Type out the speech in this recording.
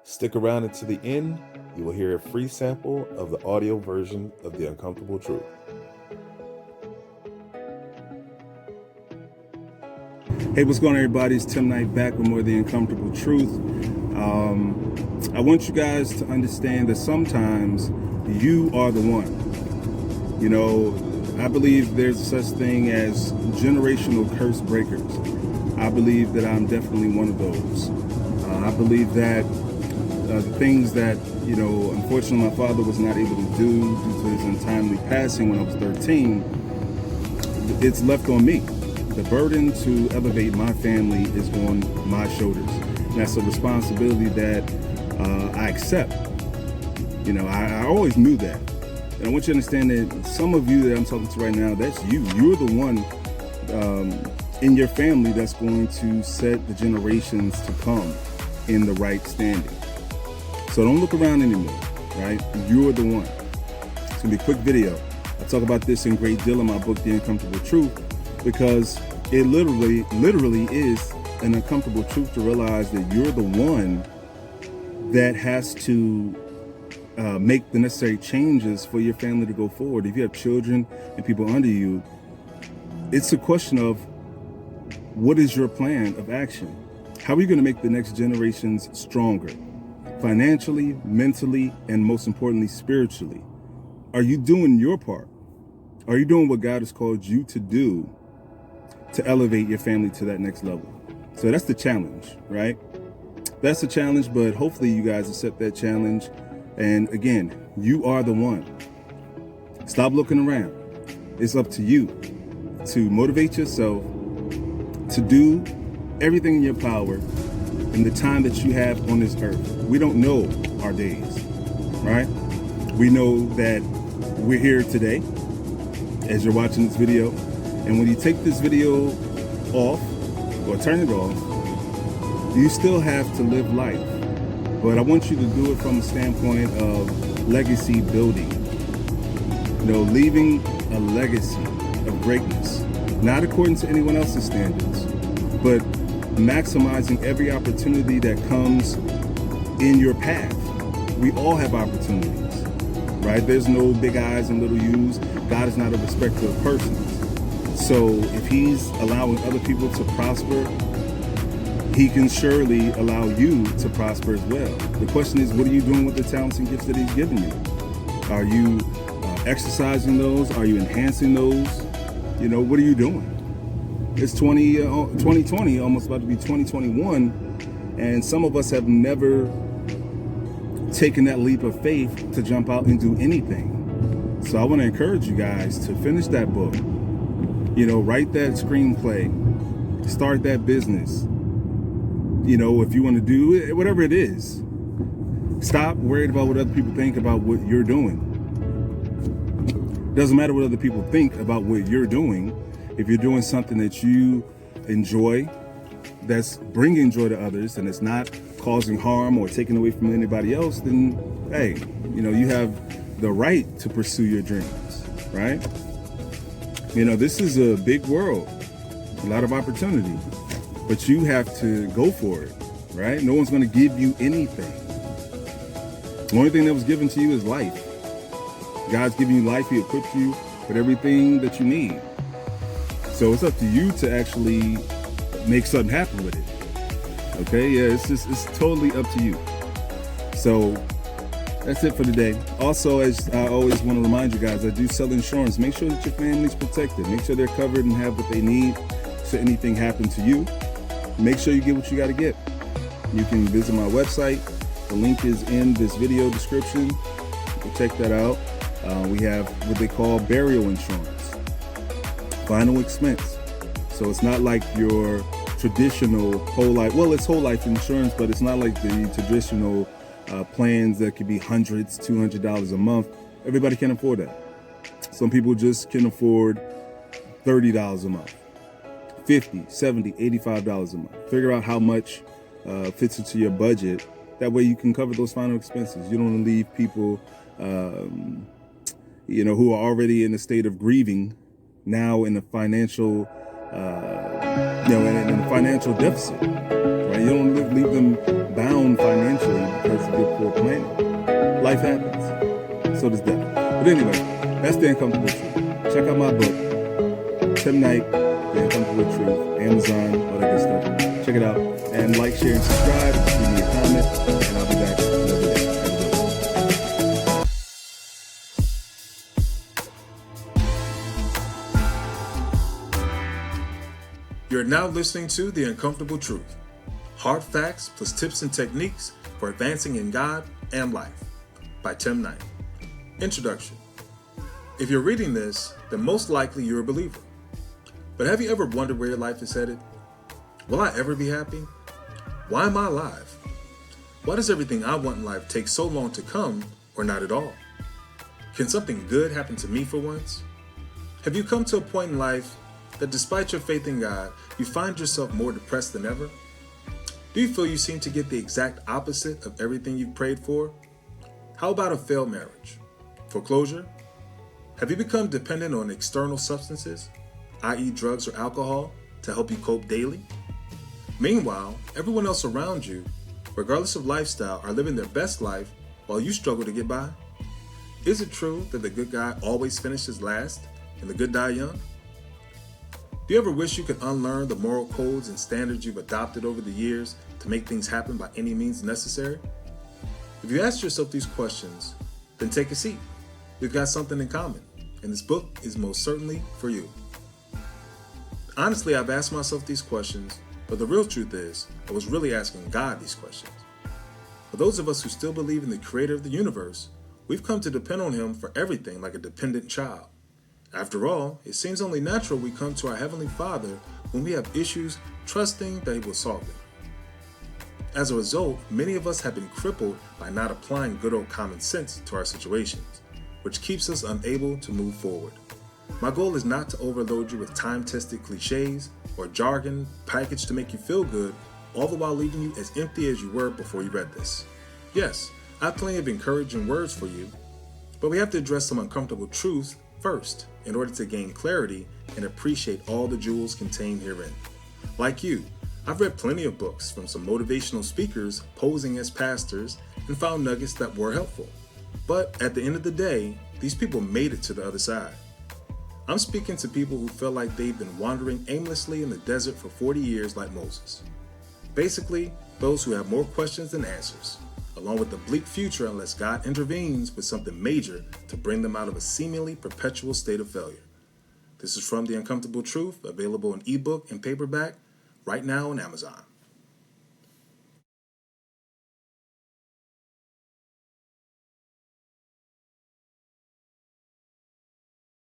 Stick around until the end. You will hear a free sample of the audio version of The Uncomfortable Truth. Hey, what's going on, everybody? It's Tim Knight back with more of The Uncomfortable Truth. I want you guys to understand that sometimes you are the one. You know, I believe there's such thing as generational curse breakers. I believe that I'm definitely one of those. I believe that the things that, unfortunately my father was not able to do due to his untimely passing when I was 13, it's left on me. The burden to elevate my family is on my shoulders. And that's a responsibility that I accept. I always knew that. And I want you to understand that some of you that I'm talking to right now, that's you. You're the one in your family that's going to set the generations to come in the right standing. So don't look around anymore, right? You're the one. It's gonna be a quick video. I talk about this in great deal in my book, The Uncomfortable Truth, because it literally is an uncomfortable truth to realize that you're the one that has to make the necessary changes for your family to go forward. If you have children and people under you, it's a question of what is your plan of action? How are you going to make the next generations stronger? Financially, mentally, and most importantly, spiritually. Are you doing your part? Are you doing what God has called you to do to elevate your family to that next level? So that's the challenge, right? That's the challenge, but hopefully you guys accept that challenge. And again, you are the one. Stop looking around. It's up to you to motivate yourself to do everything in your power in the time that you have on this earth. We don't know our days, right? We know that we're here today as you're watching this video. And when you take this video off or turn it off, you still have to live life. But I want you to do it from a standpoint of legacy building. Leaving a legacy of greatness, not according to anyone else's standards, but maximizing every opportunity that comes in your path. We all have opportunities, right? There's no big I's and little U's. God is not a respecter of persons. So if he's allowing other people to prosper, he can surely allow you to prosper as well. The question is, what are you doing with the talents and gifts that he's given you? Are you exercising those? Are you enhancing those? What are you doing? It's 2020, almost about to be 2021, and some of us have never taken that leap of faith to jump out and do anything. So I want to encourage you guys to finish that book, write that screenplay, start that business. If you want to do it, whatever it is, stop worried about what other people think about what you're doing. Doesn't matter what other people think about what you're doing. If you're doing something that you enjoy, that's bringing joy to others, and it's not causing harm or taking away from anybody else, then, hey, you have the right to pursue your dreams, right? This is a big world, a lot of opportunity, but you have to go for it, right? No one's going to give you anything. The only thing that was given to you is life. God's giving you life. He equipped you with everything that you need. So it's up to you to actually make something happen with it. Okay, yeah, it's totally up to you. So that's it for today. Also, as I always want to remind you guys, I do sell insurance. Make sure that your family's protected. Make sure they're covered and have what they need should anything happen to you. Make sure you get what you got to get. You can visit my website. The link is in this video description. You can check that out. We have what they call burial insurance, final expense. So it's not like your traditional whole life. Well, it's whole life insurance, but it's not like the traditional plans that could be hundreds, $200 a month. Everybody can't afford that. Some people just can afford $30 a month, $50, $70, $85 a month. Figure out how much fits into your budget. That way you can cover those final expenses. You don't want to leave people who are already in a state of grieving, now in a financial, in a financial deficit, right? You don't leave them bound financially because of your poor planning. Life happens. So does death. But anyway, that's The Uncomfortable Truth. Check out my book, Tim Knight, The Uncomfortable Truth, Amazon, all that good stuff. Check it out. And like, share, and subscribe. Leave me a comment, and I'll be back another day. Have a good one. You're now listening to The Uncomfortable Truth. Hard facts plus tips and techniques for advancing in God and life by Tim Knight. Introduction. If you're reading this, then most likely you're a believer. But have you ever wondered where your life is headed? Will I ever be happy? Why am I alive? Why does everything I want in life take so long to come or not at all? Can something good happen to me for once? Have you come to a point in life that despite your faith in God, you find yourself more depressed than ever? Do you feel you seem to get the exact opposite of everything you've prayed for? How about a failed marriage? Foreclosure? Have you become dependent on external substances, i.e. drugs or alcohol, to help you cope daily? Meanwhile, everyone else around you, regardless of lifestyle, are living their best life while you struggle to get by? Is it true that the good guy always finishes last and the good die young? Do you ever wish you could unlearn the moral codes and standards you've adopted over the years to make things happen by any means necessary? If you ask yourself these questions, then take a seat. We've got something in common, and this book is most certainly for you. Honestly, I've asked myself these questions, but the real truth is, I was really asking God these questions. For those of us who still believe in the creator of the universe, we've come to depend on him for everything like a dependent child. After all, it seems only natural we come to our Heavenly Father when we have issues, trusting that he will solve them. As a result, many of us have been crippled by not applying good old common sense to our situations, which keeps us unable to move forward. My goal is not to overload you with time-tested cliches or jargon packaged to make you feel good, all the while leaving you as empty as you were before you read this. Yes, I have plenty of encouraging words for you, but we have to address some uncomfortable truths first in order to gain clarity and appreciate all the jewels contained herein. Like you, I've read plenty of books from some motivational speakers posing as pastors and found nuggets that were helpful. But at the end of the day, these people made it to the other side. I'm speaking to people who feel like they've been wandering aimlessly in the desert for 40 years like Moses. Basically, those who have more questions than answers, along with the bleak future unless God intervenes with something major to bring them out of a seemingly perpetual state of failure. This is from The Uncomfortable Truth, available in ebook and paperback right now on Amazon.